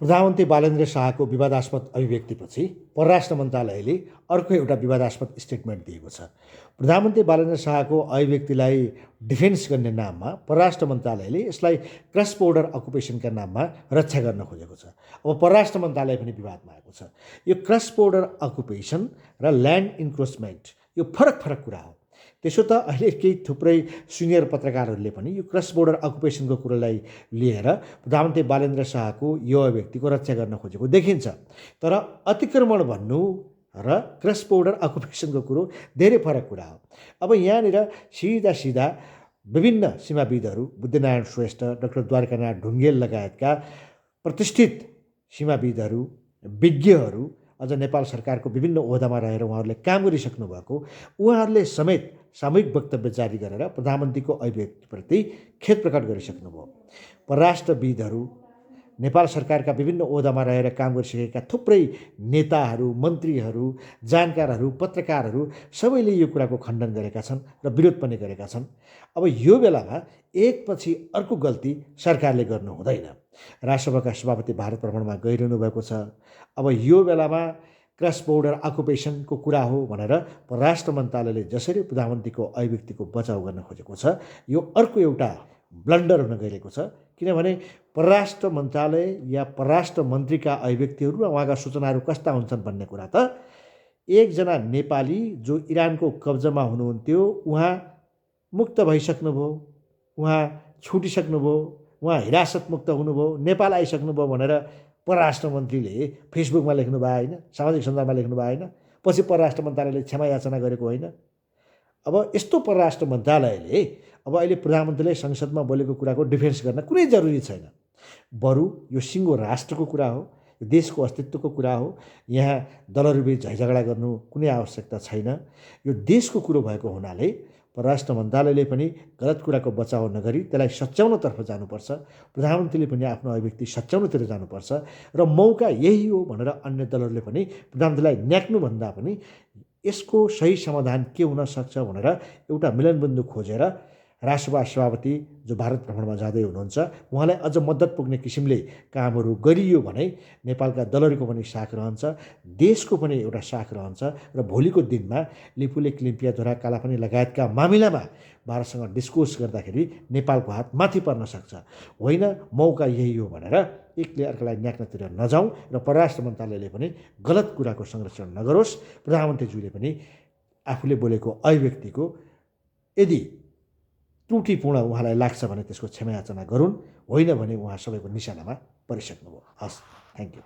प्रधानमन्त्री बालेन्द्र शाहको विवादास्पद अभिव्यक्तिपछि परराष्ट्र मन्त्रालयले अर्को एउटा विवादास्पद स्टेटमेन्ट दिएको छ। प्रधानमन्त्री बालेन्द्र शाहको अभिव्यक्तिलाई डिफेन्स गर्ने नाममा परराष्ट्र मन्त्रालयले यसलाई क्रस बोर्डर अकुपेसनका नाममा रक्षा गर्न खोजेको छ। अब परराष्ट्र मन्त्रालय पनि विवादमा आएको छ। यो क्रस बोर्डर अकुपेसन र ल्यान्ड इन्क्रोचमेन्ट यो फरक फरक कुरा हो। त्यसो त अहिले केही थुप्रै सिनियर पत्रकारहरूले पनि यो क्रस बोर्डर अकुपेसनको कुरालाई लिएर प्रधानमन्त्री बालेन्द्र शाहको यो अभिव्यक्तिको रक्षा गर्न खोजेको देखिन्छ। तर अतिक्रमण भन्नु र क्रस बोर्डर अकुपेसनको कुरो धेरै फरक कुरा हो। अब यहाँनिर सिधा विभिन्न सीमाविदहरू बुद्धनारायण श्रेष्ठ, डाक्टर द्वारकानाथ ढुङ्गेल लगायतका प्रतिष्ठित सीमाविदहरू, विज्ञहरू, अझ नेपाल सरकारको विभिन्न ओहदामा रहेर उहाँहरूले काम गरिसक्नु भएको उहाँहरूले समेत सामूहिक वक्तव्य जारी गरेर प्रधानमन्त्रीको अभिव्यक्तिप्रति खेद प्रकट गरिसक्नुभयो। परराष्ट्रविदहरू, नेपाल सरकारका विभिन्न ओहदामा रहेर काम गरिसकेका थुप्रै नेताहरू, मन्त्रीहरू, जानकारहरू, पत्रकारहरू सबैले यो कुराको खण्डन गरेका छन् र विरोध पनि गरेका छन्। अब यो बेलामा एकपछि अर्को गल्ती सरकारले गर्नु हुँदैन। राष्ट्रसभाका सभापति भारत भ्रमणमा गइरहनु भएको छ। अब यो बेलामा क्रस बोर्डर अकुपेसनको कुरा हो भनेर परराष्ट्र मन्त्रालयले जसरी प्रधानमन्त्रीको अभिव्यक्तिको बचाउ गर्न खोजेको छ, यो अर्को एउटा ब्लन्डर हुन गइरहेको छ। किनभने परराष्ट्र मन्त्रालय या परराष्ट्र मन्त्रीका अभिव्यक्तिहरू र उहाँका सूचनाहरू कस्ता हुन्छन् भन्ने कुरा त एकजना नेपाली जो इरानको कब्जामा हुनुहुन्थ्यो, उहाँ मुक्त भइसक्नुभयो, उहाँ छुटिसक्नुभयो, उहाँ हिरासतमुक्त हुनुभयो, नेपाल आइसक्नुभयो भनेर परराष्ट्र मन्त्रीले फेसबुकमा लेख्नु भयो होइन, सामाजिक सञ्जालमा लेख्नु भयो होइन, पछि परराष्ट्र मन्त्रालयले क्षमा याचना गरेको होइन। अब यस्तो परराष्ट्र मन्त्रालयले अब अहिले प्रधानमन्त्रीले संसदमा बोलेको कुराको डिफेन्स गर्न कुनै जरुरी छैन। बरु यो सिङ्गो राष्ट्रको कुरा हो, यो देशको अस्तित्वको कुरा हो। यहाँ दलहरूबीच झैझगडा गर्नु कुनै आवश्यकता छैन। यो देशको कुरो भएको हुनाले परराष्ट्र मन्त्रालयले पनि गलत कुराको बचाउ नगरी त्यसलाई सच्याउनतर्फ जानुपर्छ। प्रधानमन्त्रीले पनि आफ्नो अभिव्यक्ति सच्याउनतिर जानुपर्छ र मौका यही हो भनेर अन्य दलहरूले पनि प्रधानमन्त्रीलाई न्याक्नुभन्दा पनि यसको सही समाधान के हुन सक्छ भनेर एउटा मिलनबिन्दु खोजेर राष्ट्रसभा सभापति जो भारत भ्रमणमा जाँदै हुनुहुन्छ उहाँलाई अझ मद्दत पुग्ने किसिमले कामहरू गरियो भने नेपालका दलहरूको पनि साख रहन्छ, देशको पनि एउटा साख रहन्छ र भोलिको दिनमा लिपुलेख, लिम्पियाधुरा, कालापानी लगायतका मामिलामा भारतसँग डिस्कोर्स गर्दाखेरि नेपालको हात माथि पर्न सक्छ। होइन, मौका यही हो भनेर एकले अर्कालाई न्याक्नतिर नजाउँ र परराष्ट्र मन्त्रालयले पनि गलत कुराको संरक्षण नगरोस्। प्रधानमन्त्रीज्यूले पनि आफूले बोलेको अभिव्यक्तिको यदि त्रुटिपूर्ण उहाँलाई लाग्छ भने त्यसको क्षमा याचना गरून्, होइन भने उहाँ सबैको निशानामा परिसक्नुभयो। हस्, थ्याङ्क यू।